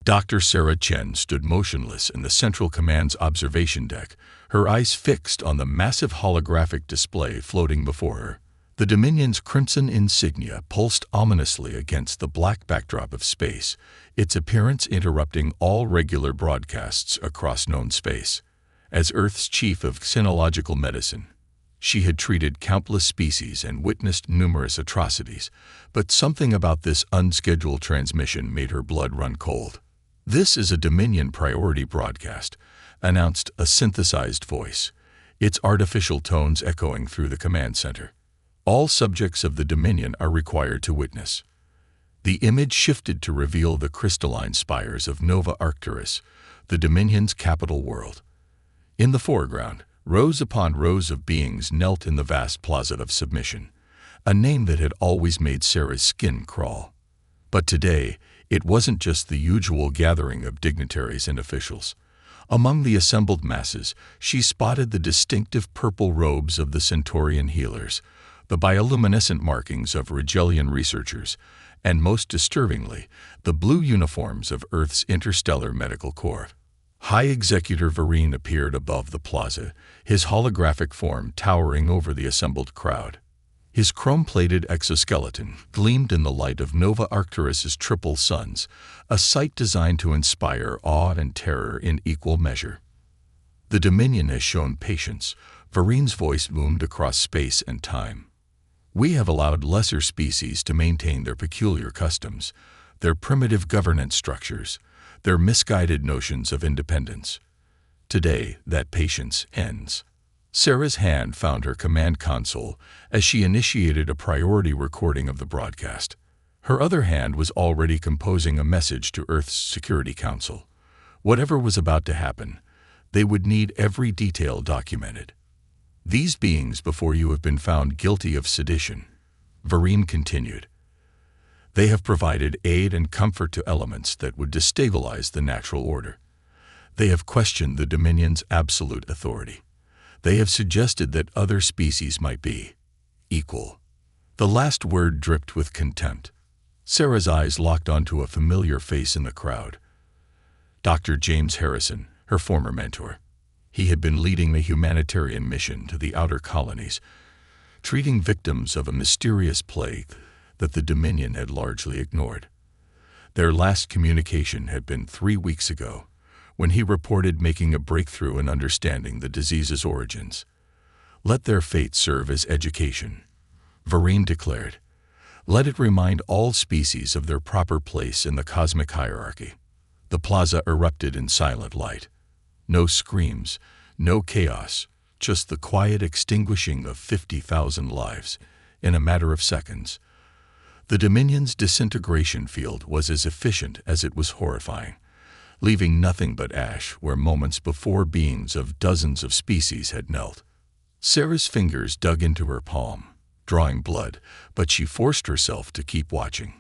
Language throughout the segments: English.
Dr. Sarah Chen stood motionless in the Central Command's observation deck, her eyes fixed on the massive holographic display floating before her. The Dominion's crimson insignia pulsed ominously against the black backdrop of space, its appearance interrupting all regular broadcasts across known space. As Earth's chief of xenological medicine, she had treated countless species and witnessed numerous atrocities, but something about this unscheduled transmission made her blood run cold. "This is a Dominion priority broadcast," announced a synthesized voice, its artificial tones echoing through the command center. "All subjects of the Dominion are required to witness." The image shifted to reveal the crystalline spires of Nova Arcturus, the Dominion's capital world. In the foreground, rows upon rows of beings knelt in the vast plaza of submission, a name that had always made Sarah's skin crawl. But today, it wasn't just the usual gathering of dignitaries and officials. Among the assembled masses, she spotted the distinctive purple robes of the Centaurian healers, the bioluminescent markings of Rigelian researchers, and most disturbingly, the blue uniforms of Earth's Interstellar Medical Corps. High Executor Vareen appeared above the plaza, his holographic form towering over the assembled crowd. His chrome-plated exoskeleton gleamed in the light of Nova Arcturus's triple suns, a sight designed to inspire awe and terror in equal measure. "The Dominion has shown patience," Vareen's voice boomed across space and time. "We have allowed lesser species to maintain their peculiar customs, their primitive governance structures, their misguided notions of independence. Today, that patience ends." Sarah's hand found her command console as she initiated a priority recording of the broadcast. Her other hand was already composing a message to Earth's Security Council. Whatever was about to happen, they would need every detail documented. "These beings before you have been found guilty of sedition," Vareen continued. "They have provided aid and comfort to elements that would destabilize the natural order. They have questioned the Dominion's absolute authority. They have suggested that other species might be equal." The last word dripped with contempt. Sarah's eyes locked onto a familiar face in the crowd. Dr. James Harrison, her former mentor. He had been leading the humanitarian mission to the outer colonies, treating victims of a mysterious plague that the Dominion had largely ignored. Their last communication had been 3 weeks ago, when he reported making a breakthrough in understanding the disease's origins. "Let their fate serve as education," Vareen declared. "Let it remind all species of their proper place in the cosmic hierarchy." The plaza erupted in silent light. No screams, no chaos, just the quiet extinguishing of 50,000 lives in a matter of seconds. The Dominion's disintegration field was as efficient as it was horrifying, leaving nothing but ash where moments before beings of dozens of species had knelt. Sarah's fingers dug into her palm, drawing blood, but she forced herself to keep watching.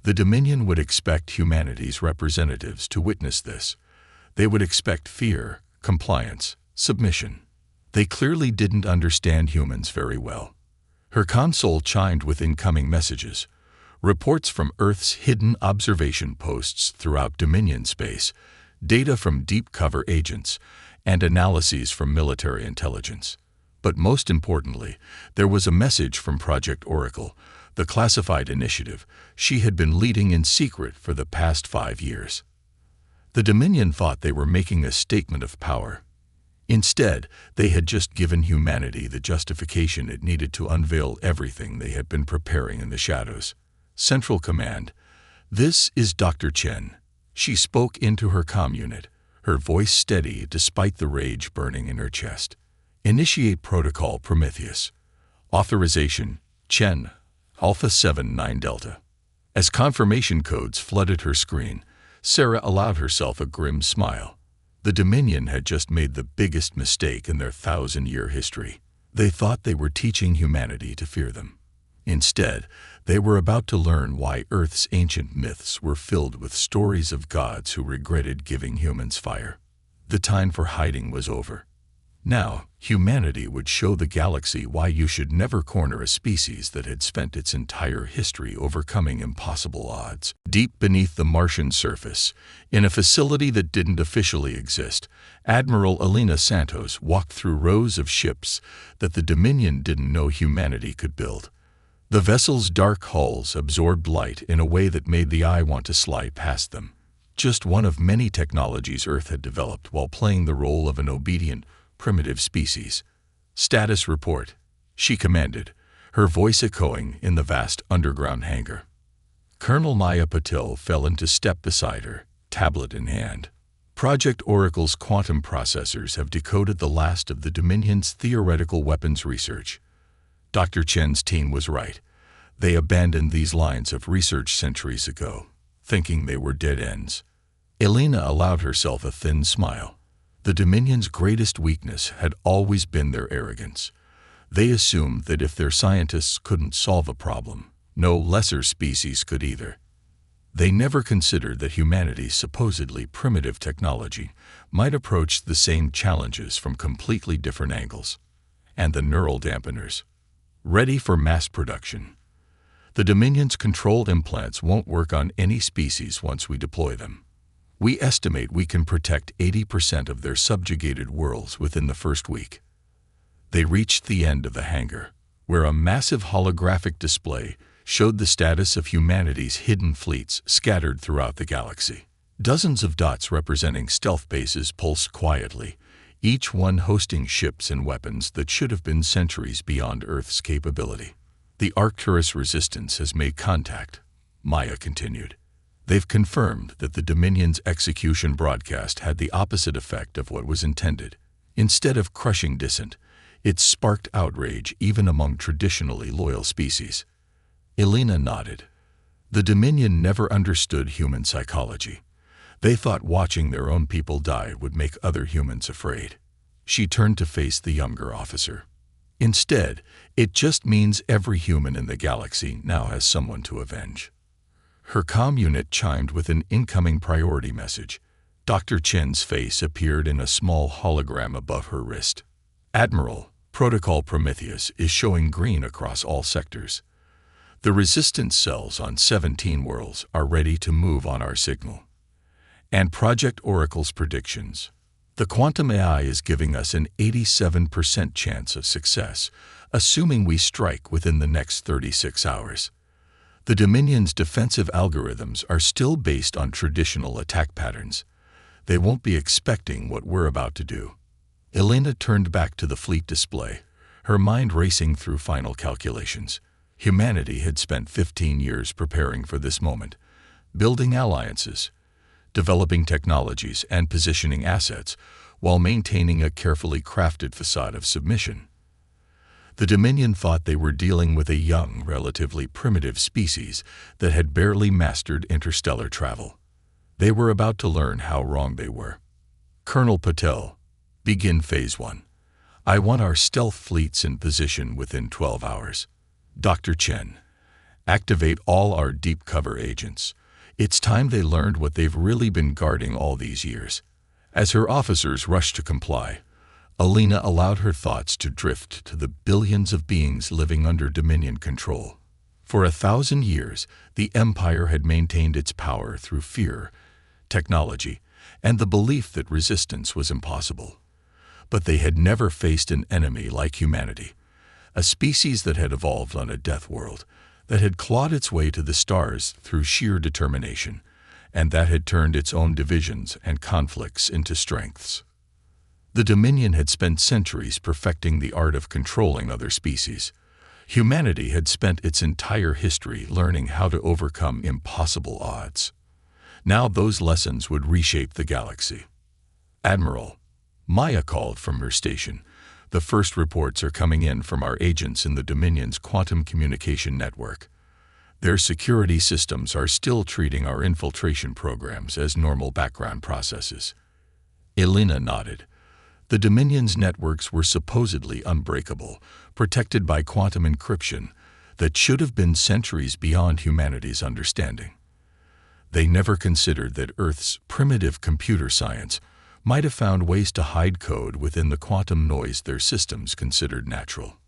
The Dominion would expect humanity's representatives to witness this. They would expect fear, compliance, submission. They clearly didn't understand humans very well. Her console chimed with incoming messages. Reports from Earth's hidden observation posts throughout Dominion space, data from deep cover agents, and analyses from military intelligence. But most importantly, there was a message from Project Oracle, the classified initiative she had been leading in secret for the past 5 years. The Dominion thought they were making a statement of power. Instead, they had just given humanity the justification it needed to unveil everything they had been preparing in the shadows. "Central Command, this is Dr. Chen." She spoke into her comm unit, her voice steady despite the rage burning in her chest. "Initiate Protocol Prometheus. Authorization, Chen, Alpha 79 Delta." As confirmation codes flooded her screen, Sarah allowed herself a grim smile. The Dominion had just made the biggest mistake in their 1,000-year history. They thought they were teaching humanity to fear them. Instead, they were about to learn why Earth's ancient myths were filled with stories of gods who regretted giving humans fire. The time for hiding was over. Now, humanity would show the galaxy why you should never corner a species that had spent its entire history overcoming impossible odds. Deep beneath the Martian surface, in a facility that didn't officially exist, Admiral Elena Santos walked through rows of ships that the Dominion didn't know humanity could build. The vessel's dark hulls absorbed light in a way that made the eye want to slide past them. Just one of many technologies Earth had developed while playing the role of an obedient, primitive species. "Status report," she commanded, her voice echoing in the vast underground hangar. Colonel Maya Patil fell into step beside her, tablet in hand. Project Oracle's quantum processors have decoded the last of the Dominion's theoretical weapons research. Dr. Chen's team was right. They abandoned these lines of research centuries ago, thinking they were dead ends. Elena allowed herself a thin smile. The Dominion's greatest weakness had always been their arrogance. They assumed that if their scientists couldn't solve a problem, no lesser species could either. They never considered that humanity's supposedly primitive technology might approach the same challenges from completely different angles. And the neural dampeners. Ready for mass production. The Dominion's controlled implants won't work on any species once we deploy them. We estimate we can protect 80% of their subjugated worlds within the first week. They reached the end of the hangar, where a massive holographic display showed the status of humanity's hidden fleets scattered throughout the galaxy. Dozens of dots representing stealth bases pulsed quietly, each one hosting ships and weapons that should have been centuries beyond Earth's capability. "The Arcturus resistance has made contact," Maya continued. "They've confirmed that the Dominion's execution broadcast had the opposite effect of what was intended. Instead of crushing dissent, it sparked outrage even among traditionally loyal species." Elena nodded. The Dominion never understood human psychology. They thought watching their own people die would make other humans afraid. She turned to face the younger officer. "Instead, it just means every human in the galaxy now has someone to avenge." Her comm unit chimed with an incoming priority message. Dr. Chen's face appeared in a small hologram above her wrist. "Admiral, Protocol Prometheus is showing green across all sectors. The resistance cells on 17 worlds are ready to move on our signal. And Project Oracle's predictions. The quantum AI is giving us an 87% chance of success, assuming we strike within the next 36 hours. The Dominion's defensive algorithms are still based on traditional attack patterns. They won't be expecting what we're about to do." Elena turned back to the fleet display, her mind racing through final calculations. Humanity had spent 15 years preparing for this moment, building alliances, developing technologies, and positioning assets, while maintaining a carefully crafted facade of submission. The Dominion thought they were dealing with a young, relatively primitive species that had barely mastered interstellar travel. They were about to learn how wrong they were. "Colonel Patel, begin Phase 1. I want our stealth fleets in position within 12 hours. Dr. Chen, activate all our deep cover agents. It's time they learned what they've really been guarding all these years." As her officers rushed to comply, Elena allowed her thoughts to drift to the billions of beings living under Dominion control. For 1,000 years, the Empire had maintained its power through fear, technology, and the belief that resistance was impossible. But they had never faced an enemy like humanity, a species that had evolved on a death world, that had clawed its way to the stars through sheer determination, and that had turned its own divisions and conflicts into strengths. The Dominion had spent centuries perfecting the art of controlling other species. Humanity had spent its entire history learning how to overcome impossible odds. Now those lessons would reshape the galaxy. "Admiral," Maya called from her station, "the first reports are coming in from our agents in the Dominion's quantum communication network. Their security systems are still treating our infiltration programs as normal background processes." Elena nodded. The Dominion's networks were supposedly unbreakable, protected by quantum encryption that should have been centuries beyond humanity's understanding. They never considered that Earth's primitive computer science might have found ways to hide code within the quantum noise their systems considered natural.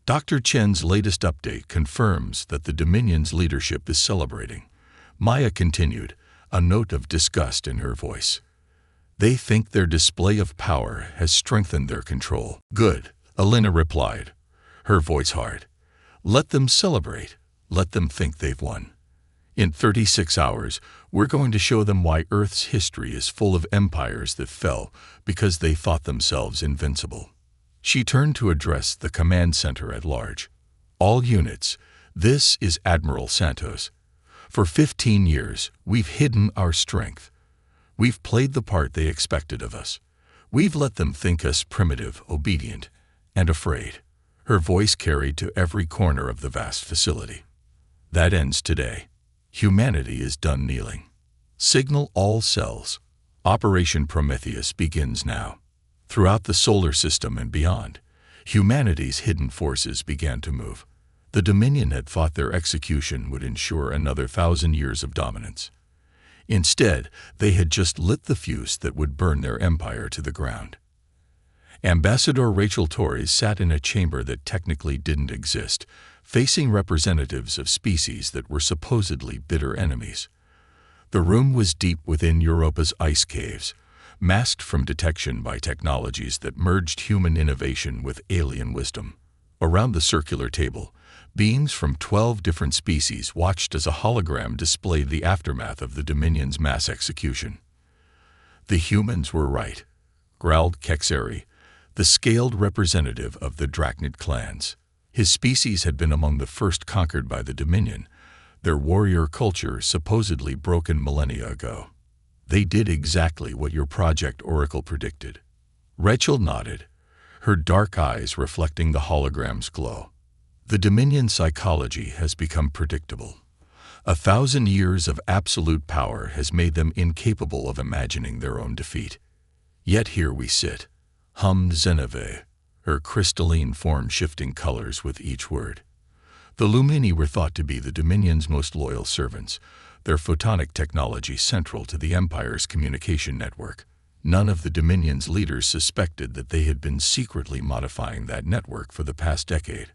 Dr. Chen's latest update confirms that the Dominion's leadership is celebrating. Maya continued, a note of disgust in her voice. They think their display of power has strengthened their control. Good, Alina replied, her voice hard. Let them celebrate. Let them think they've won. In 36 hours, we're going to show them why Earth's history is full of empires that fell because they thought themselves invincible. She turned to address the command center at large. All units, this is Admiral Santos. For 15 years, we've hidden our strength. We've played the part they expected of us. We've let them think us primitive, obedient, and afraid. Her voice carried to every corner of the vast facility. That ends today. Humanity is done kneeling. Signal all cells. Operation Prometheus begins now. Throughout the solar system and beyond, humanity's hidden forces began to move. The Dominion had thought their execution would ensure another 1,000 years of dominance. Instead, they had just lit the fuse that would burn their empire to the ground. Ambassador Rachel Torres sat in a chamber that technically didn't exist, facing representatives of species that were supposedly bitter enemies. The room was deep within Europa's ice caves, masked from detection by technologies that merged human innovation with alien wisdom. Around the circular table, beings from 12 different species watched as a hologram displayed the aftermath of the Dominion's mass execution. The humans were right, growled Kexeri, the scaled representative of the Drachnid clans. His species had been among the first conquered by the Dominion, their warrior culture supposedly broken millennia ago. They did exactly what your Project Oracle predicted. Rachel nodded, her dark eyes reflecting the hologram's glow. The Dominion psychology has become predictable. 1,000 years of absolute power has made them incapable of imagining their own defeat. Yet here we sit, hummed Zeneve, her crystalline form shifting colors with each word. The Lumini were thought to be the Dominion's most loyal servants, their photonic technology central to the Empire's communication network. None of the Dominion's leaders suspected that they had been secretly modifying that network for the past decade.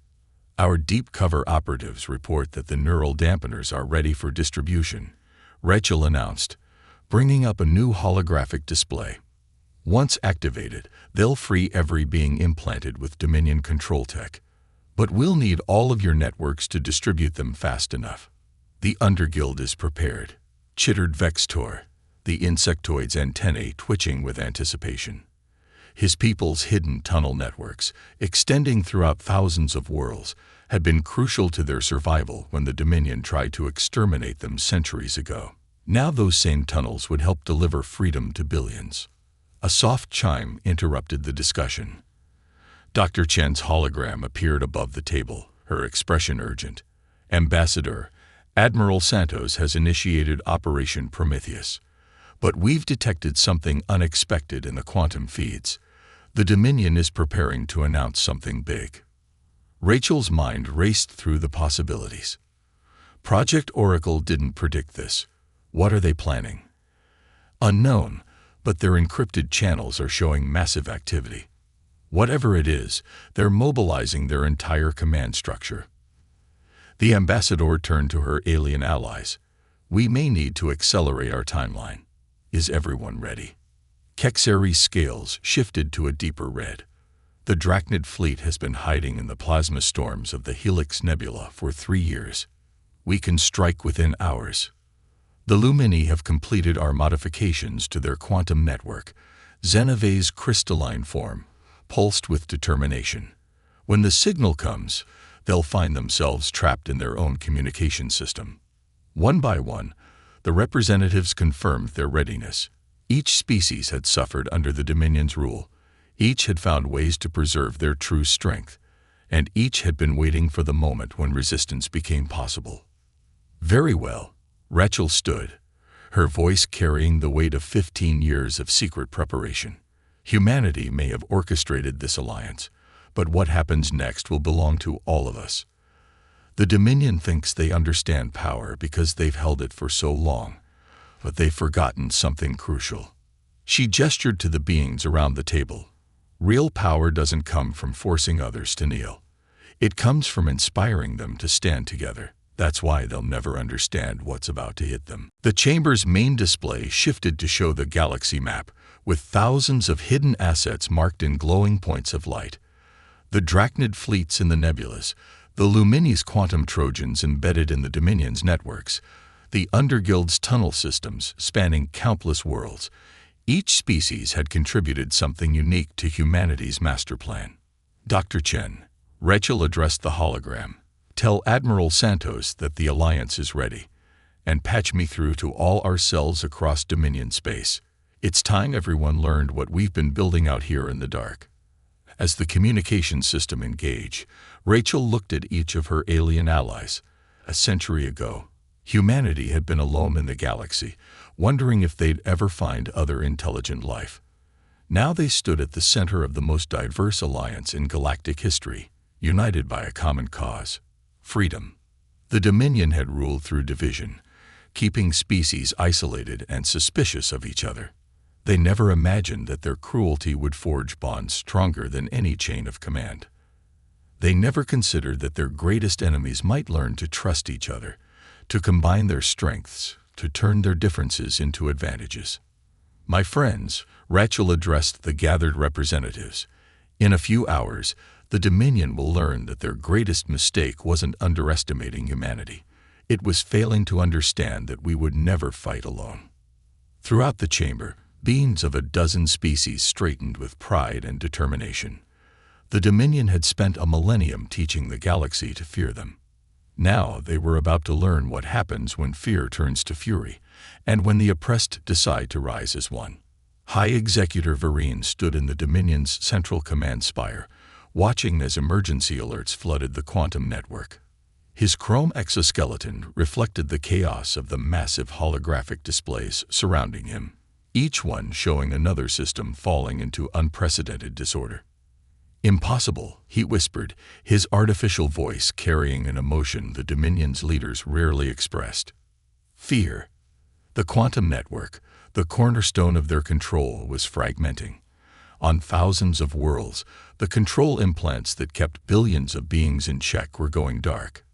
Our deep cover operatives report that the neural dampeners are ready for distribution, Rachel announced, bringing up a new holographic display. Once activated, they'll free every being implanted with Dominion control tech. But we'll need all of your networks to distribute them fast enough. The Underguild is prepared, chittered Vextor, the insectoid's antennae twitching with anticipation. His people's hidden tunnel networks, extending throughout thousands of worlds, had been crucial to their survival when the Dominion tried to exterminate them centuries ago. Now those same tunnels would help deliver freedom to billions. A soft chime interrupted the discussion. Dr. Chen's hologram appeared above the table, her expression urgent. Ambassador, Admiral Santos has initiated Operation Prometheus. But we've detected something unexpected in the quantum feeds. The Dominion is preparing to announce something big. Rachel's mind raced through the possibilities. Project Oracle didn't predict this. What are they planning? Unknown, but their encrypted channels are showing massive activity. Whatever it is, they're mobilizing their entire command structure. The ambassador turned to her alien allies. We may need to accelerate our timeline. Is everyone ready? Kexeri's scales shifted to a deeper red. The Drachnid fleet has been hiding in the plasma storms of the Helix Nebula for 3 years. We can strike within hours. The Lumini have completed our modifications to their quantum network, Zeneve's crystalline form, pulsed with determination. When the signal comes, they'll find themselves trapped in their own communication system. One by one, the representatives confirmed their readiness. Each species had suffered under the Dominion's rule. Each had found ways to preserve their true strength, and each had been waiting for the moment when resistance became possible. Very well. Rachel stood, her voice carrying the weight of 15 years of secret preparation. Humanity may have orchestrated this alliance, but what happens next will belong to all of us. The Dominion thinks they understand power because they've held it for so long, but they've forgotten something crucial. She gestured to the beings around the table. Real power doesn't come from forcing others to kneel. It comes from inspiring them to stand together. That's why they'll never understand what's about to hit them. The chamber's main display shifted to show the galaxy map, with thousands of hidden assets marked in glowing points of light. The Drachnid fleets in the nebulas, the Lumini's quantum Trojans embedded in the Dominion's networks, the Underguild's tunnel systems spanning countless worlds. Each species had contributed something unique to humanity's master plan. Dr. Chen, Rachel addressed the hologram. Tell Admiral Santos that the Alliance is ready, and patch me through to all our cells across Dominion space. It's time everyone learned what we've been building out here in the dark. As the communication system engaged, Rachel looked at each of her alien allies. A century ago, humanity had been alone in the galaxy, wondering if they'd ever find other intelligent life. Now they stood at the center of the most diverse alliance in galactic history, united by a common cause: freedom. The Dominion had ruled through division, keeping species isolated and suspicious of each other. They never imagined that their cruelty would forge bonds stronger than any chain of command. They never considered that their greatest enemies might learn to trust each other, to combine their strengths, to turn their differences into advantages. My friends, Rachel addressed the gathered representatives. In a few hours, the Dominion will learn that their greatest mistake wasn't underestimating humanity. It was failing to understand that we would never fight alone. Throughout the chamber, beings of a dozen species straightened with pride and determination. The Dominion had spent a millennium teaching the galaxy to fear them. Now they were about to learn what happens when fear turns to fury, and when the oppressed decide to rise as one. High Executor Vereen stood in the Dominion's central command spire, watching as emergency alerts flooded the quantum network. His chrome exoskeleton reflected the chaos of the massive holographic displays surrounding him, each one showing another system falling into unprecedented disorder. "Impossible," he whispered, his artificial voice carrying an emotion the Dominion's leaders rarely expressed. Fear. The quantum network, the cornerstone of their control, was fragmenting. On thousands of worlds, the control implants that kept billions of beings in check were going dark.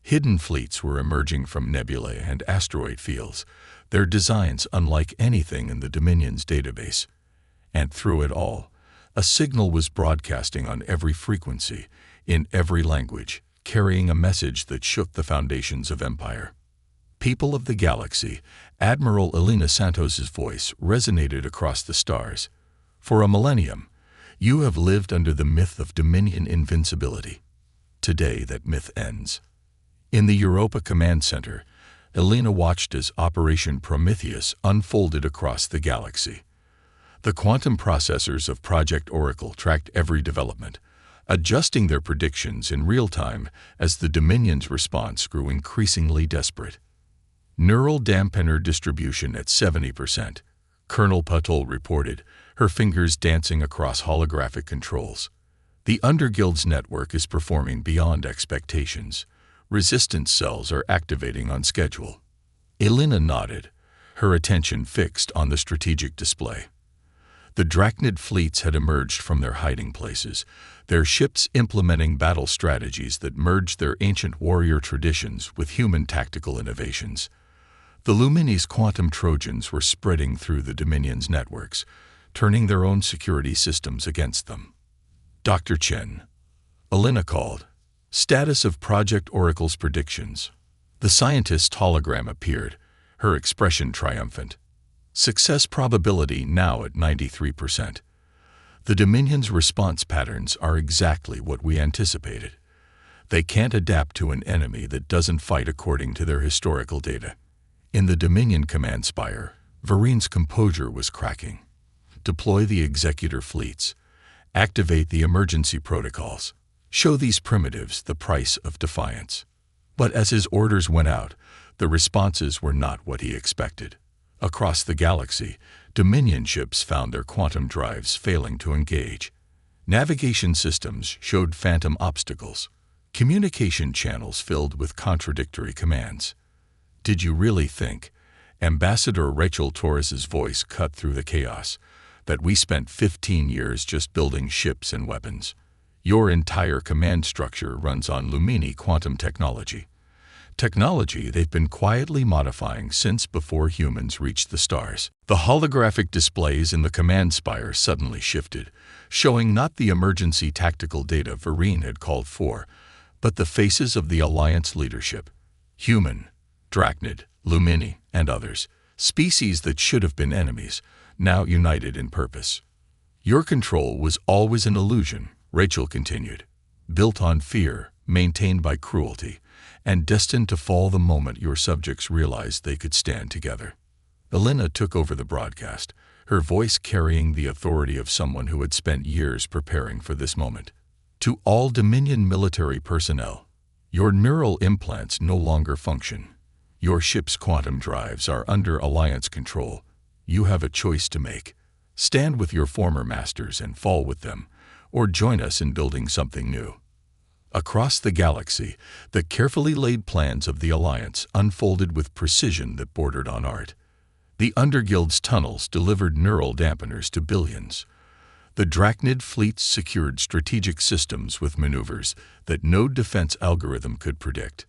Hidden fleets were emerging from nebulae and asteroid fields, their designs unlike anything in the Dominion's database. And through it all, a signal was broadcasting on every frequency, in every language, carrying a message that shook the foundations of empire. People of the galaxy, Admiral Elena Santos's voice resonated across the stars. For a millennium, you have lived under the myth of Dominion invincibility. Today that myth ends. In the Europa Command Center, Elena watched as Operation Prometheus unfolded across the galaxy. The quantum processors of Project Oracle tracked every development, adjusting their predictions in real time as the Dominion's response grew increasingly desperate. Neural dampener distribution at 70%, Colonel Patul reported, her fingers dancing across holographic controls. The Underguild's network is performing beyond expectations. Resistance cells are activating on schedule. Elena nodded, her attention fixed on the strategic display. The Drachnid fleets had emerged from their hiding places, their ships implementing battle strategies that merged their ancient warrior traditions with human tactical innovations. The Lumini's quantum Trojans were spreading through the Dominion's networks, turning their own security systems against them. Dr. Chen, Elena called. Status of Project Oracle's predictions. The scientist's hologram appeared, her expression triumphant. Success probability now at 93%. The Dominion's response patterns are exactly what we anticipated. They can't adapt to an enemy that doesn't fight according to their historical data. In the Dominion command spire, Vereen's composure was cracking. Deploy the executor fleets. Activate the emergency protocols. Show these primitives the price of defiance. But as his orders went out, the responses were not what he expected. Across the galaxy, Dominion ships found their quantum drives failing to engage. Navigation systems showed phantom obstacles. Communication channels filled with contradictory commands. Did you really think, Ambassador Rachel Torres's voice cut through the chaos. That we spent 15 years just building ships and weapons. Your entire command structure runs on Lumini quantum technology. Technology they've been quietly modifying since before humans reached the stars. The holographic displays in the command spire suddenly shifted, showing not the emergency tactical data Vereen had called for, but the faces of the Alliance leadership. Human, Drachnid, Lumini, and others, species that should have been enemies, now united in purpose. Your control was always an illusion, Rachel continued, built on fear, maintained by cruelty, and destined to fall the moment your subjects realized they could stand together. Elena took over the broadcast, her voice carrying the authority of someone who had spent years preparing for this moment. To all Dominion military personnel, your neural implants no longer function. Your ship's quantum drives are under Alliance control. You have a choice to make. Stand with your former masters and fall with them, or join us in building something new. Across the galaxy, the carefully laid plans of the Alliance unfolded with precision that bordered on art. The Underguild's tunnels delivered neural dampeners to billions. The Drachnid fleets secured strategic systems with maneuvers that no defense algorithm could predict.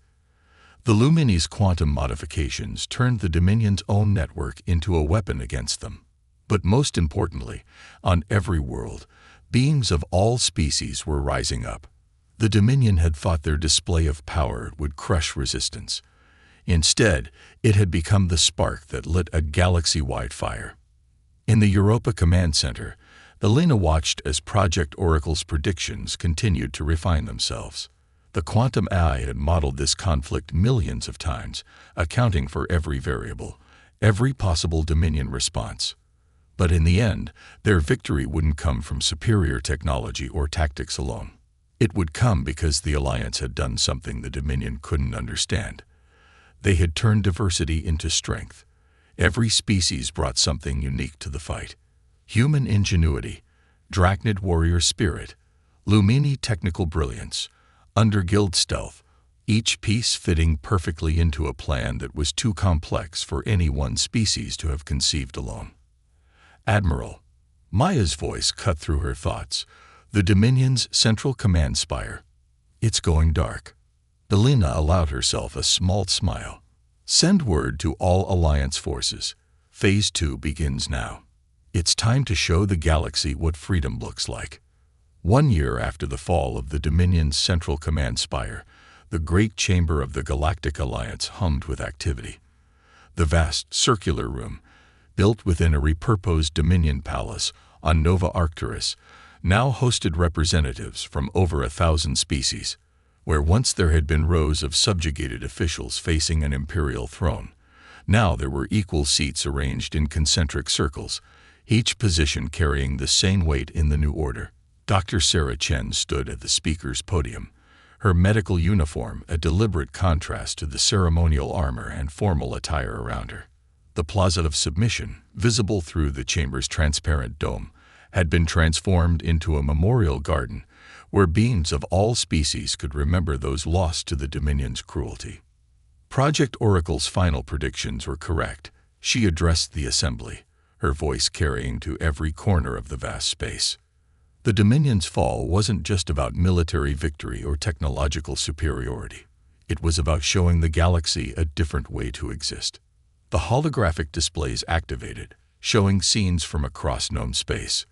The Lumini's quantum modifications turned the Dominion's own network into a weapon against them. But most importantly, on every world, beings of all species were rising up. The Dominion had thought their display of power would crush resistance. Instead, it had become the spark that lit a galaxy-wide fire. In the Europa Command Center, Elena watched as Project Oracle's predictions continued to refine themselves. The quantum AI had modeled this conflict millions of times, accounting for every variable, every possible Dominion response. But in the end, their victory wouldn't come from superior technology or tactics alone. It would come because the Alliance had done something the Dominion couldn't understand. They had turned diversity into strength. Every species brought something unique to the fight. Human ingenuity, Drachnid warrior spirit, Lumini technical brilliance, Underguild stealth, each piece fitting perfectly into a plan that was too complex for any one species to have conceived alone. Admiral, Maya's voice cut through her thoughts. The Dominion's central command spire. It's going dark. Elena allowed herself a small smile. Send word to all Alliance forces. Phase 2 begins now. It's time to show the galaxy what freedom looks like. 1 year after the fall of the Dominion's central command spire, the great chamber of the Galactic Alliance hummed with activity. The vast circular room, built within a repurposed Dominion palace on Nova Arcturus, now hosted representatives from over 1,000 species. Where once there had been rows of subjugated officials facing an imperial throne, now there were equal seats arranged in concentric circles, each position carrying the same weight in the new order. Dr. Sarah Chen stood at the speaker's podium, her medical uniform a deliberate contrast to the ceremonial armor and formal attire around her. The Plaza of Submission, visible through the chamber's transparent dome, had been transformed into a memorial garden where beings of all species could remember those lost to the Dominion's cruelty. Project Oracle's final predictions were correct. She addressed the assembly, her voice carrying to every corner of the vast space. The Dominion's fall wasn't just about military victory or technological superiority. It was about showing the galaxy a different way to exist. The holographic displays activated, showing scenes from across known space.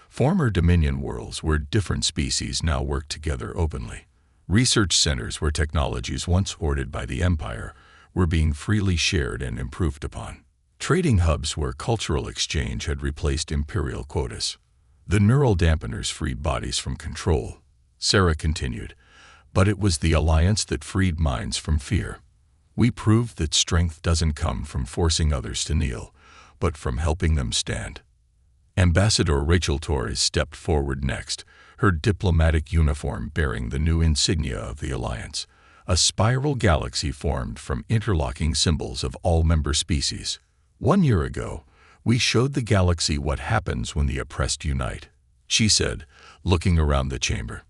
Former Dominion worlds where different species now worked together openly. Research centers where technologies once hoarded by the Empire were being freely shared and improved upon. Trading hubs where cultural exchange had replaced imperial quotas. The neural dampeners freed bodies from control, Sarah continued, but it was the Alliance that freed minds from fear. We proved that strength doesn't come from forcing others to kneel, but from helping them stand. Ambassador Rachel Torres stepped forward next, her diplomatic uniform bearing the new insignia of the Alliance, a spiral galaxy formed from interlocking symbols of all member species. 1 year ago, we showed the galaxy what happens when the oppressed unite, she said, looking around the chamber.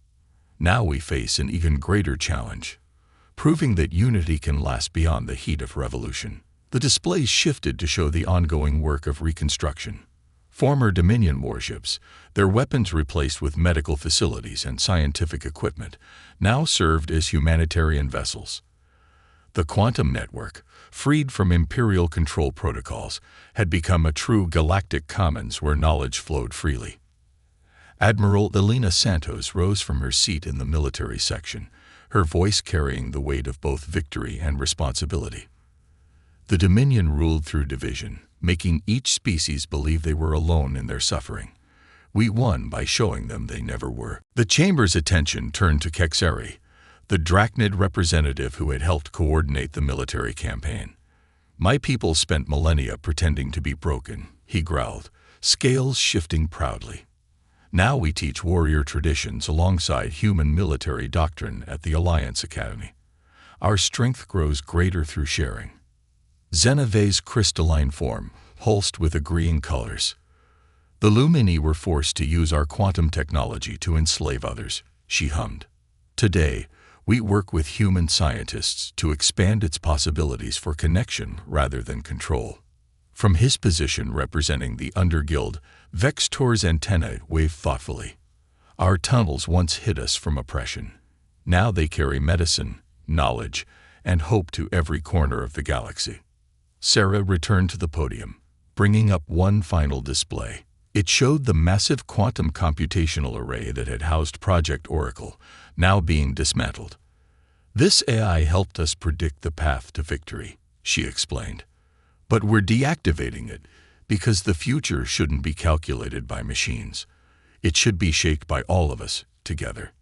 Now we face an even greater challenge, proving that unity can last beyond the heat of revolution. The displays shifted to show the ongoing work of reconstruction. Former Dominion warships, their weapons replaced with medical facilities and scientific equipment, now served as humanitarian vessels. The quantum network, freed from imperial control protocols, had become a true galactic commons where knowledge flowed freely. Admiral Elena Santos rose from her seat in the military section, her voice carrying the weight of both victory and responsibility. The Dominion ruled through division, making each species believe they were alone in their suffering. We won by showing them they never were. The Chamber's attention turned to Kexeri, the Drachnid representative who had helped coordinate the military campaign. "My people spent millennia pretending to be broken," he growled, scales shifting proudly. "Now we teach warrior traditions alongside human military doctrine at the Alliance Academy. Our strength grows greater through sharing." Zeneve's crystalline form pulsed with agreeing colors. "The Lumini were forced to use our quantum technology to enslave others," she hummed. "Today, we work with human scientists to expand its possibilities for connection rather than control." From his position representing the Underguild, Vextor's antennae waved thoughtfully. "Our tunnels once hid us from oppression. Now they carry medicine, knowledge, and hope to every corner of the galaxy." Sarah returned to the podium, bringing up one final display. It showed the massive quantum computational array that had housed Project Oracle, now being dismantled. "This AI helped us predict the path to victory," she explained. "But we're deactivating it because the future shouldn't be calculated by machines. It should be shaped by all of us, together."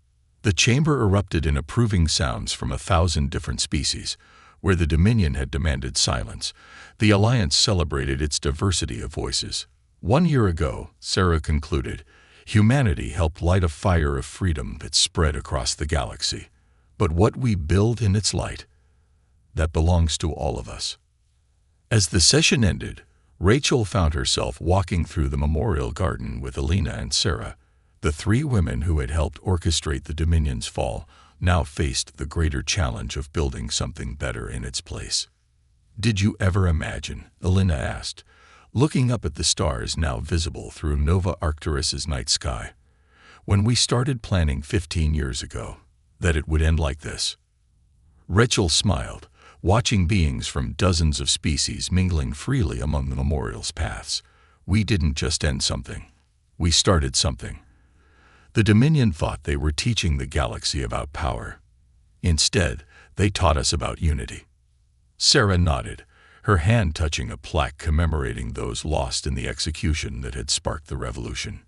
The chamber erupted in approving sounds from 1,000 different species. Where the Dominion had demanded silence, the Alliance celebrated its diversity of voices. "1 year ago," Sarah concluded, "humanity helped light a fire of freedom that spread across the galaxy. But what we build in its light, that belongs to all of us." As the session ended, Rachel found herself walking through the memorial garden with Elena and Sarah. The three women who had helped orchestrate the Dominion's fall now faced the greater challenge of building something better in its place. "Did you ever imagine," Elena asked, looking up at the stars now visible through Nova Arcturus's night sky, "when we started planning 15 years ago, that it would end like this?" Rachel smiled, watching beings from dozens of species mingling freely among the memorial's paths. "We didn't just end something. We started something." The Dominion thought they were teaching the galaxy about power. Instead, they taught us about unity. Sarah nodded, her hand touching a plaque commemorating those lost in the execution that had sparked the revolution.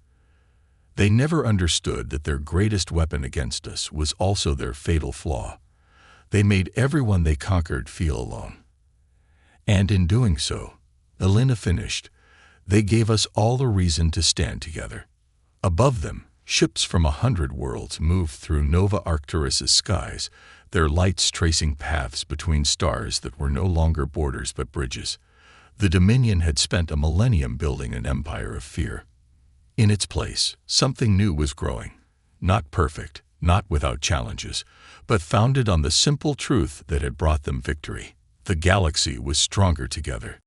"They never understood that their greatest weapon against us was also their fatal flaw. They made everyone they conquered feel alone. And in doing so," Elena finished, "they gave us all a reason to stand together." Above them, ships from 100 worlds moved through Nova Arcturus's skies, their lights tracing paths between stars that were no longer borders but bridges. The Dominion had spent a millennium building an empire of fear. In its place, something new was growing. Not perfect, not without challenges, but founded on the simple truth that had brought them victory. The galaxy was stronger together.